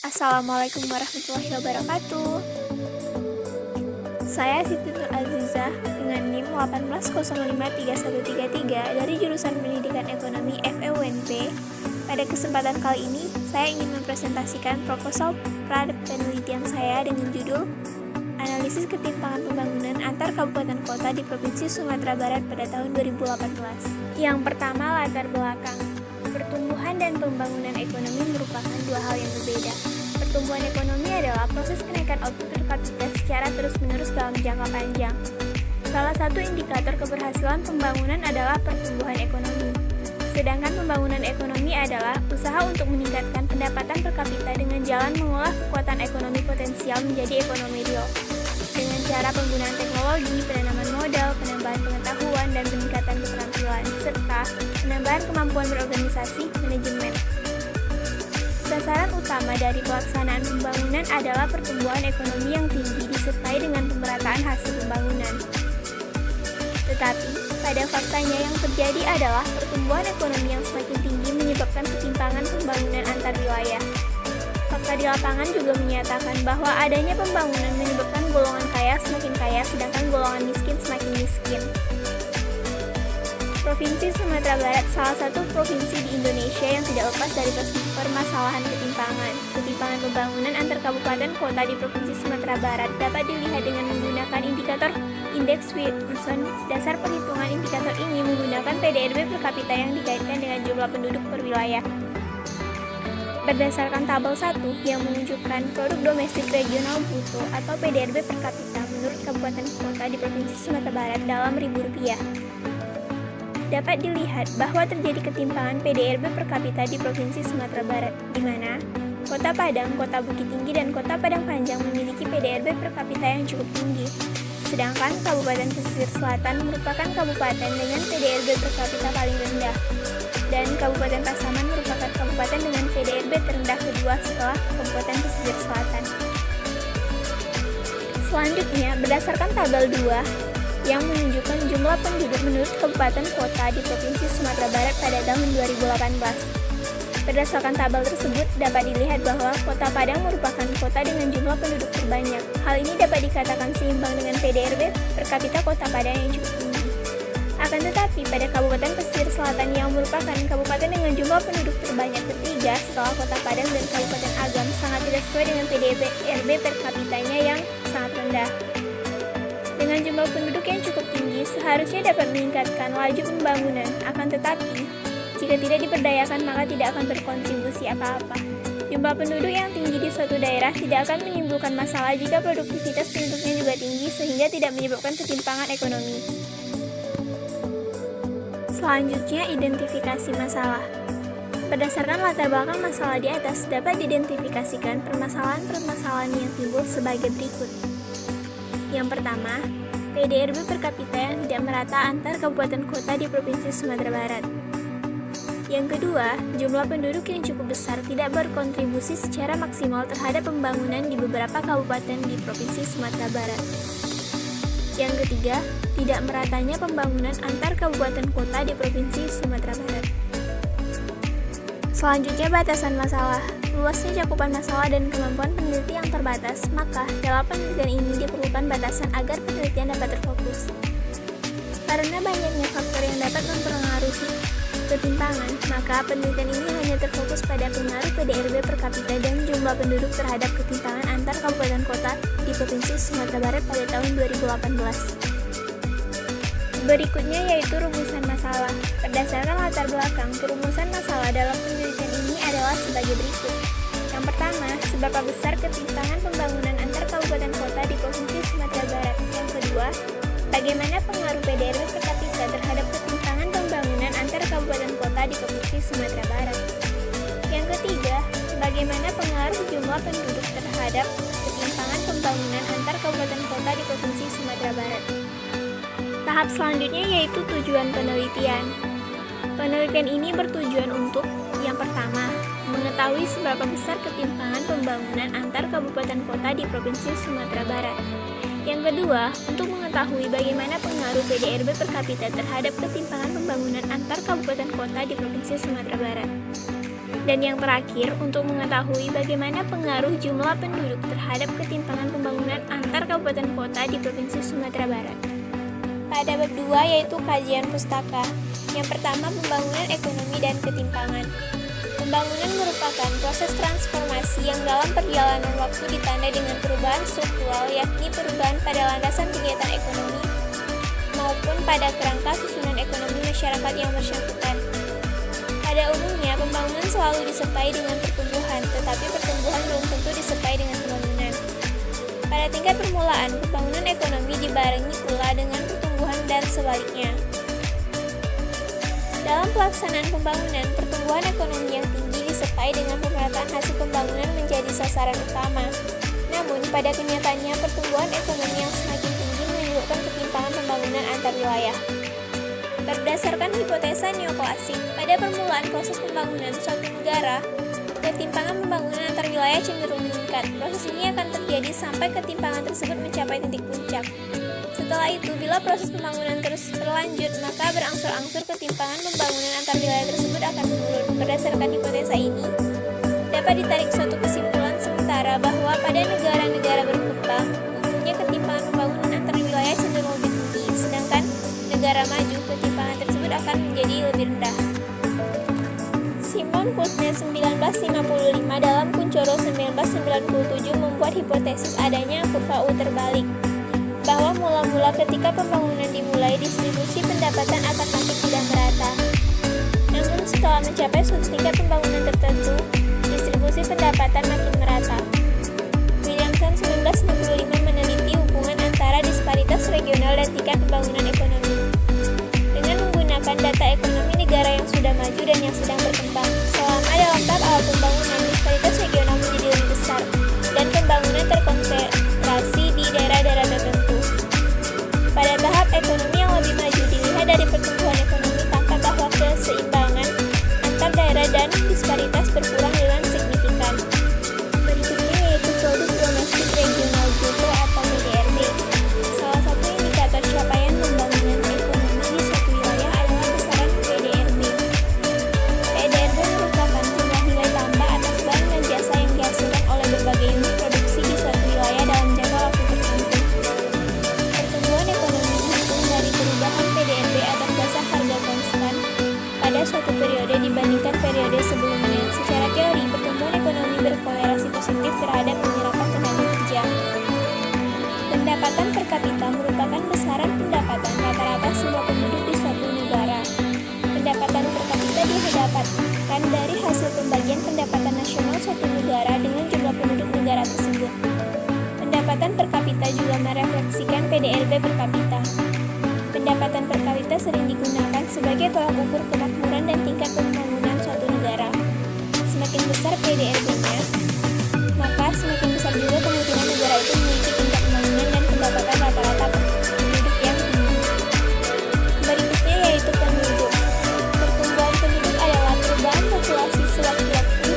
Assalamualaikum warahmatullahi wabarakatuh. Saya Siti Nur Azizah dengan NIM 18053133 dari jurusan Pendidikan Ekonomi FEUNP. Pada kesempatan kali ini, saya ingin mempresentasikan proposal penelitian saya dengan judul Analisis Ketimpangan Pembangunan Antar Kabupaten Kota di Provinsi Sumatera Barat pada tahun 2018. Yang pertama, latar belakang. Pertumbuhan dan pembangunan ekonomi merupakan dua hal yang berbeda. Pertumbuhan ekonomi adalah proses kenaikan output per kapita secara terus-menerus dalam jangka panjang. Salah satu indikator keberhasilan pembangunan adalah pertumbuhan ekonomi. Sedangkan pembangunan ekonomi adalah usaha untuk meningkatkan pendapatan per kapita dengan jalan mengolah kekuatan ekonomi potensial menjadi ekonomi real. Dengan cara penggunaan teknologi, penanaman modal, penambahan pengetahuan, dan peningkatan keterampilan, serta penambahan kemampuan berorganisasi manajemen. Sasaran utama dari pelaksanaan pembangunan adalah pertumbuhan ekonomi yang tinggi disertai dengan pemerataan hasil pembangunan. Tetapi, pada faktanya yang terjadi adalah pertumbuhan ekonomi yang semakin tinggi menyebabkan ketimpangan pembangunan antar wilayah. Fakta di lapangan juga menyatakan bahwa adanya pembangunan menyebabkan golongan kaya semakin kaya sedangkan golongan miskin semakin miskin. Provinsi Sumatera Barat salah satu provinsi di Indonesia yang tidak lepas dari permasalahan ketimpangan. Ketimpangan pembangunan antar kabupaten kota di Provinsi Sumatera Barat dapat dilihat dengan menggunakan indikator Indeks Wilson. Dasar perhitungan indikator ini menggunakan PDRB per kapita yang dikaitkan dengan jumlah penduduk per wilayah. Berdasarkan tabel 1 yang menunjukkan produk domestik regional bruto atau PDRB per kapita menurut kabupaten kota di Provinsi Sumatera Barat dalam Rp1.000, dapat dilihat bahwa terjadi ketimpangan PDRB per kapita di Provinsi Sumatera Barat, di mana Kota Padang, Kota Bukit Tinggi, dan Kota Padang Panjang memiliki PDRB per kapita yang cukup tinggi. Sedangkan Kabupaten Pesisir Selatan merupakan kabupaten dengan PDRB per kapita paling rendah. Dan Kabupaten Pasaman merupakan kabupaten dengan PDRB terendah kedua setelah Kabupaten Pesisir Selatan. Selanjutnya, berdasarkan tabel 2, yang menunjukkan jumlah penduduk menurut kabupaten kota di Provinsi Sumatera Barat pada tahun 2018. Berdasarkan tabel tersebut, dapat dilihat bahwa Kota Padang merupakan kota dengan jumlah penduduk terbanyak. Hal ini dapat dikatakan seimbang dengan PDRB per kapita Kota Padang yang cukup tinggi. Akan tetapi, pada Kabupaten Pesisir Selatan yang merupakan kabupaten dengan jumlah penduduk terbanyak ketiga setelah Kota Padang dan Kabupaten Agam sangat tidak sesuai dengan PDRB per kapitanya yang sangat rendah. Dengan jumlah penduduk yang cukup tinggi, seharusnya dapat meningkatkan laju pembangunan. Akan tetapi, jika tidak diperdayakan maka tidak akan berkontribusi apa-apa. Jumlah penduduk yang tinggi di suatu daerah tidak akan menimbulkan masalah jika produktivitas penduduknya juga tinggi sehingga tidak menyebabkan ketimpangan ekonomi. Selanjutnya, identifikasi masalah. Berdasarkan latar belakang masalah di atas, dapat diidentifikasikan permasalahan-permasalahan yang timbul sebagai berikut. Yang pertama, PDRB per kapita yang tidak merata antar kabupaten kota di Provinsi Sumatera Barat. Yang kedua, jumlah penduduk yang cukup besar tidak berkontribusi secara maksimal terhadap pembangunan di beberapa kabupaten di Provinsi Sumatera Barat. Yang ketiga, tidak meratanya pembangunan antar kabupaten kota di Provinsi Sumatera Barat. Selanjutnya, batasan masalah. Luasnya cakupan masalah dan kemampuan peneliti yang terbatas, maka dalam penelitian ini diperlukan batasan agar penelitian dapat terfokus. Karena banyaknya faktor yang dapat mempengaruhi ketimpangan, maka penelitian ini hanya terfokus pada pengaruh PDRB per kapita dan jumlah penduduk terhadap ketimpangan antar kabupaten kota di Provinsi Sumatera Barat pada tahun 2018. Berikutnya yaitu rumusan masalah. Berdasarkan latar belakang, perumusan masalah dalam penelitian ini adalah sebagai berikut. Yang pertama, seberapa besar ketimpangan pembangunan antar kabupaten kota di Provinsi Sumatera Barat. Yang kedua, bagaimana pengaruh PDRB per kapita terhadap ketimpangan pembangunan antar kabupaten kota di Provinsi Sumatera Barat. Yang ketiga, bagaimana pengaruh jumlah penduduk terhadap ketimpangan pembangunan antar kabupaten kota di Provinsi Sumatera Barat. Tahap selanjutnya yaitu tujuan penelitian. Penelitian ini bertujuan untuk, yang pertama, mengetahui seberapa besar ketimpangan pembangunan antar kabupaten kota di Provinsi Sumatera Barat. Yang kedua, untuk mengetahui bagaimana pengaruh PDRB per kapita terhadap ketimpangan pembangunan antar kabupaten kota di Provinsi Sumatera Barat. Dan yang terakhir, untuk mengetahui bagaimana pengaruh jumlah penduduk terhadap ketimpangan pembangunan antar kabupaten kota di Provinsi Sumatera Barat. Pada bab 2 yaitu kajian pustaka. Yang pertama, pembangunan ekonomi dan ketimpangan. Pembangunan merupakan proses transformasi yang dalam perjalanan waktu ditandai dengan perubahan struktural, yakni perubahan pada landasan kegiatan ekonomi maupun pada kerangka susunan ekonomi masyarakat yang bersangkutan. Pada umumnya, pembangunan selalu disertai dengan pertumbuhan, tetapi pertumbuhan belum tentu disertai dengan pembangunan. Pada tingkat permulaan, pembangunan ekonomi dibarengi pula dengan pertumbuhan dan sebaliknya. Dalam pelaksanaan pembangunan, pertumbuhan ekonomi yang tinggi disertai dengan pemerataan hasil pembangunan menjadi sasaran utama. Namun, pada kenyataannya pertumbuhan ekonomi yang semakin tinggi menimbulkan ketimpangan pembangunan antar wilayah. Berdasarkan hipotesa neoklasik, pada permulaan proses pembangunan suatu negara, ketimpangan pembangunan antar wilayah cenderung meningkat. Proses ini akan terjadi sampai ketimpangan tersebut mencapai titik puncak. Setelah itu, bila proses pembangunan terus berlanjut, maka berangsur-angsur ketimpangan pembangunan antar wilayah tersebut akan menurun. Berdasarkan hipotesa ini, dapat ditarik suatu kesimpulan sementara bahwa pada negara-negara berkembang, umumnya ketimpangan pembangunan antar wilayah cenderung lebih tinggi, sedangkan negara maju, ketimpangan tersebut akan menjadi lebih rendah. Simon Kuznets 1955 dalam Kuncoro 1997 membuat hipotesis adanya kurva U terbalik, bahwa mula-mula ketika pembangunan dimulai, distribusi pendapatan akan makin tidak merata. Namun setelah mencapai suatu tingkat pembangunan tertentu, distribusi pendapatan makin merata. Williamson 1965 meneliti hubungan antara disparitas regional dan tingkat pembangunan ekonomi. Dengan menggunakan data ekonomi negara yang sudah maju dan yang sedang berkembang, selama dalam tahap awal pembangunan, disparitas regional menjadi lebih besar, dan pembangunan terkonsentrasi di daerah-daerah tertentu. Pada tahap ekonomi yang lebih maju, dilihat dari pertumbuhan ekonomi, tampak bahwa keseimbangan antar daerah dan disparitas berkurang dengan signifikan. Berikutnya yaitu produk domestik regional bruto atau PDRB. Salah satu indikator capaian pembangunan ekonomi di suatu wilayah adalah besaran PDRB. PDRB merupakan jumlah nilai tambah atas barang dan jasa yang dihasilkan oleh berbagai unit produksi di suatu wilayah dalam jangka waktu tertentu. Pertumbuhan ekonomi dihitung dari perubahan PDRB atas dasar harga konstan pada suatu periode dibandingkan periode sebelumnya. Secara teori, pertumbuhan ekonomi berkorelasi positif terhadap penyerapan tenaga kerja. Pendapatan per kapita merupakan besaran pendapatan rata-rata semua penduduk di suatu negara. Pendapatan per kapita didapatkan dari hasil pembagian pendapatan nasional suatu negara dengan jumlah penduduk negara tersebut. Pendapatan per kapita juga merefleksikan PDRB per kapita. Pendapatan per kapita sering digunakan sebagai tolak ukur kemakmuran dan tingkat pembangunan suatu negara. Semakin besar PDRB-nya, maka semakin besar juga kemungkinan negara itu memiliki tingkat pembangunan dan pendapatan rata-rata penduduk yang tinggi. Berikutnya yaitu penduduk. Pertumbuhan penduduk adalah perubahan populasi sewaktu-waktu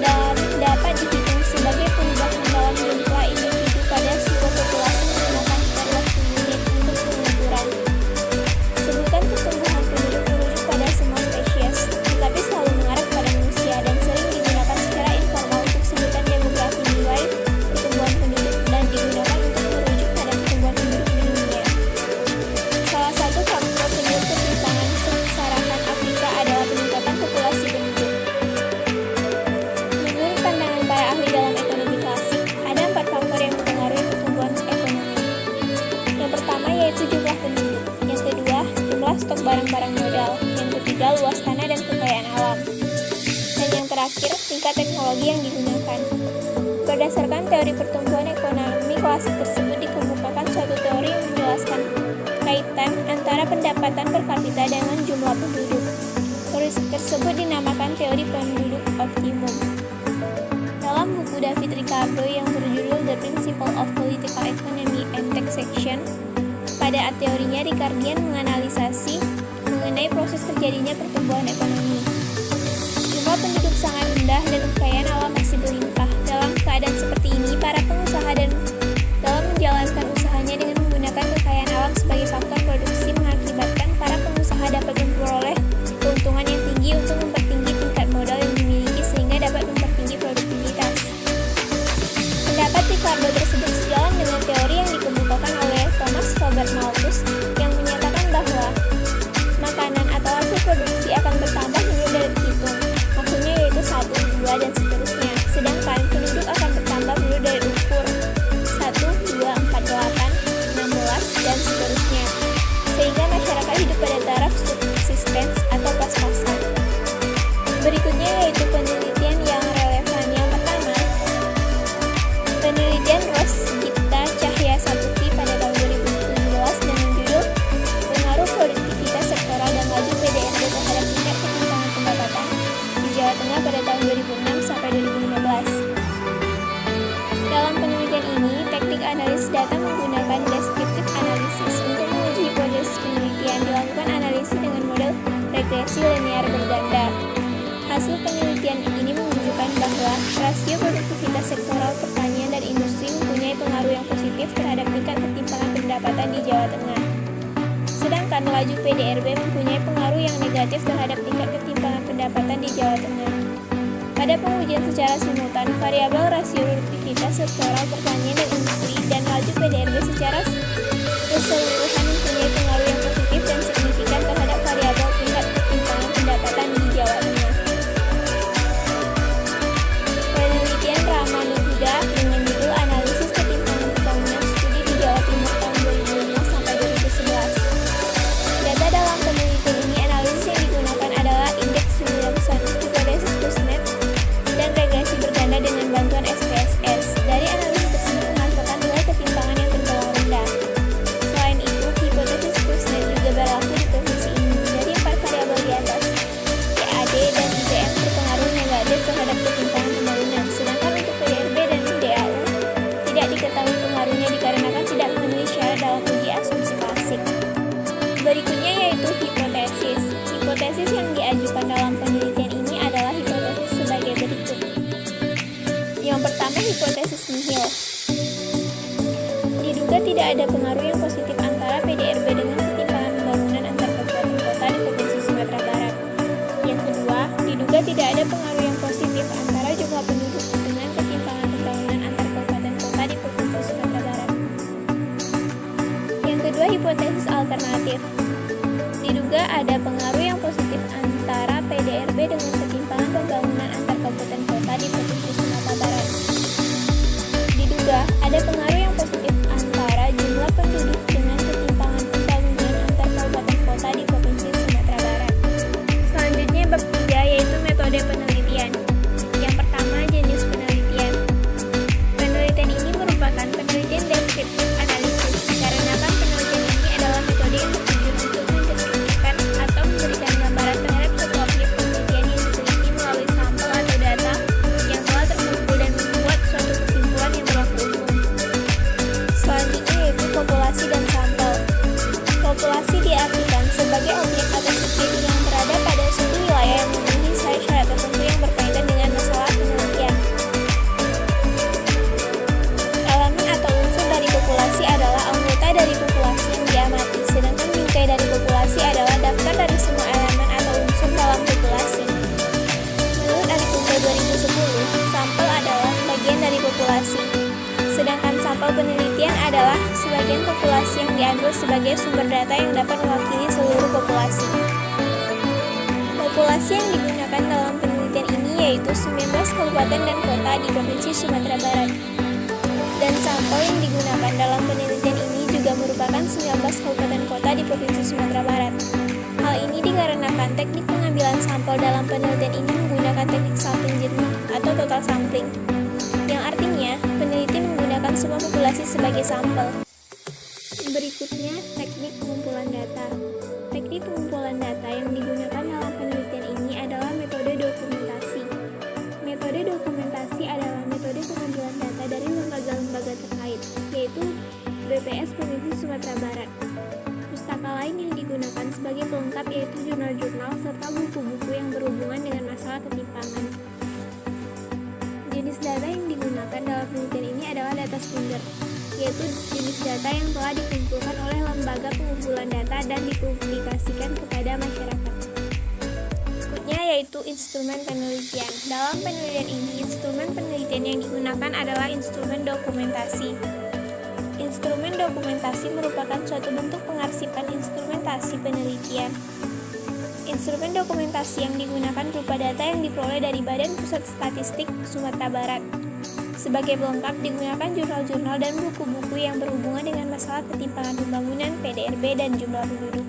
dan dapat dihitung sebagai perubahan dalam jumlah individu pada sebuah populasi menggunakan per waktu unit untuk pengukuran. Sebutan pertumbuhan penduduk merujuk pada semua spesies, tetapi selalu mengarah pada manusia dan sering digunakan secara informal untuk sebutan demografi nilai pertumbuhan penduduk dan digunakan untuk merujuk pada pertumbuhan penduduk di dunia. Salah satu faktor penyebab ketimpangan sub-Saharan Afrika adalah peningkatan populasi penduduk. Menurut pandangan para ahli dalam ekonomi klasik, ada 4 faktor yang mempengaruhi pertumbuhan ekonomi. Yang pertama yaitu jumlah penduduk, yang kedua jumlah stok barang-barang modal, yang ketiga luas tanah dan kekayaan alam, dan yang terakhir tingkat teknologi yang digunakan. Berdasarkan teori pertumbuhan ekonomi klasik tersebut dikemukakan suatu teori yang menjelaskan kaitan antara pendapatan per kapita dengan jumlah penduduk. Teori tersebut dinamakan teori penduduk optimum. Dalam buku David Ricardo yang berjudul The Principle of Political Economy and Taxation, pada teorinya Ricardian menganalisasi mengenai proses terjadinya pertumbuhan ekonomi. Jumlah penduduk sangat rendah dan kekayaan alam masih berlimpah. Dalam keadaan seperti ini, para pengusaha dan dalam menjalankan usahanya dengan menggunakan kekayaan alam sebagai faktor produksi mengakibatkan para pengusaha dapat memperoleh keuntungan yang tinggi untuk mempertinggi tingkat modal yang dimiliki. rasio produktivitas sektoral pertanian dan industri mempunyai pengaruh yang positif terhadap tingkat ketimpangan pendapatan di Jawa Tengah. Sedangkan laju PDRB mempunyai pengaruh yang negatif terhadap tingkat ketimpangan pendapatan di Jawa Tengah. Pada pengujian secara simultan, variabel rasio produktivitas sektoral pertanian dan industri dan laju PDRB secara keseluruhan mempunyai pengaruh yang positif dan signifikan terhadap variabel tingkat ketimpangan pendapatan di Jawa Tengah. Penelitian Ramanuhuda dengan judul Analisis Ketimpangan Pembangunan Studi di Jawa Timur tahun 2005 sampai 2011. Data dalam penelitian ini analisis yang digunakan adalah indeks Williamson, hipotesis Kuznets, dan regresi berganda dengan bantuan SPSS. Dari analisis tersebut menghasilkan nilai ketimpangan yang tergolong rendah. Selain itu, hipotesis Kuznets juga berlaku di provinsi ini. Dari 4 variabel di atas, PAD dan IDM berpengaruh negatif terhadap ketimpangan pembangunan, sedangkan untuk PDRB dan DAU tidak diketahui pengaruhnya dikarenakan tidak memenuhi syarat dalam uji asumsi klasik. Berikutnya yaitu hipotesis. Hipotesis yang diajukan dalam penelitian ini adalah hipotesis sebagai berikut. Yang pertama, hipotesis nihil. Diduga tidak ada pengaruh yang positif antara PDRB dengan ketimpangan pembangunan antar kabupaten kota di Provinsi Sumatera Barat. Yang kedua, diduga tidak ada pengaruh yang positif antara jumlah penduduk dengan ketimpangan pembangunan antar kabupaten kota di Provinsi Sumatera Barat. Yang kedua, hipotesis alternatif. Diduga ada pengaruh yang positif antara PDRB dengan ketimpangan pembangunan antar kabupaten kota di Provinsi Sumatera Barat. Diduga ada pengaruh yang positif antara jumlah penduduk dengan ketimpangan pembangunan antar kabupaten kota di Provinsi Sumatera Barat. Selanjutnya bab 3 yaitu metode penelitian. Yang pertama, jenis penelitian. Penelitian ini merupakan penelitian deskriptif analisis dikarenakan penelitian ini adalah metode yang bertujuan untuk mendeskripsikan atau memberikan gambaran terhadap suatu objek penelitian yang diteliti melalui sampel atau data yang telah terkumpul dan membuat suatu kesimpulan yang berlaku umum. Selanjutnya yaitu populasi dan sampel. Populasi diartikan sebagai objek atau subjek yang berada pada suatu wilayah yang memenuhi syarat tertentu yang berkaitan dengan masalah penelitian. Elemen atau unsur dari populasi adalah anggota dari populasi yang diamati, sedangkan bingkai dari populasi adalah daftar dari semua elemen atau unsur dalam populasi. Menurut Arikunte 2010, sampel adalah bagian dari populasi, sedangkan sampel penelitian adalah sebagian populasi yang diambil sebagai sumber data yang dapat mewakili seluruh populasi. Populasi yang digunakan dalam penelitian ini yaitu 19 kabupaten dan kota di Provinsi Sumatera Barat. Dan sampel yang digunakan dalam penelitian ini juga merupakan 19 kabupaten kota di Provinsi Sumatera Barat. Hal ini dikarenakan teknik pengambilan sampel dalam penelitian ini menggunakan teknik sampling jernih atau total sampling, yang artinya peneliti menggunakan semua populasi sebagai sampel. Berikutnya, teknik pengumpulan data. Teknik pengumpulan data yang digunakan dalam penelitian ini adalah metode dokumentasi. Metode dokumentasi adalah metode pengambilan data dari lembaga-lembaga terkait, yaitu BPS Provinsi Sumatera Barat. Pustaka lain yang digunakan sebagai pelengkap yaitu jurnal-jurnal serta buku-buku yang berhubungan dengan masalah ketimpangan. Jenis data yang digunakan dalam penelitian ini adalah data sumber, yaitu jenis data yang telah dikumpulkan oleh lembaga pengumpulan data dan dipublikasikan kepada masyarakat. Berikutnya yaitu instrumen penelitian. Dalam penelitian ini, instrumen penelitian yang digunakan adalah instrumen dokumentasi. Instrumen dokumentasi merupakan suatu bentuk pengarsipan instrumentasi penelitian. Instrumen dokumentasi yang digunakan berupa data yang diperoleh dari Badan Pusat Statistik Sumatera Barat. Sebagai pelengkap digunakan jurnal-jurnal dan buku-buku yang berhubungan dengan masalah ketimpangan pembangunan, PDRB, dan jumlah penduduk.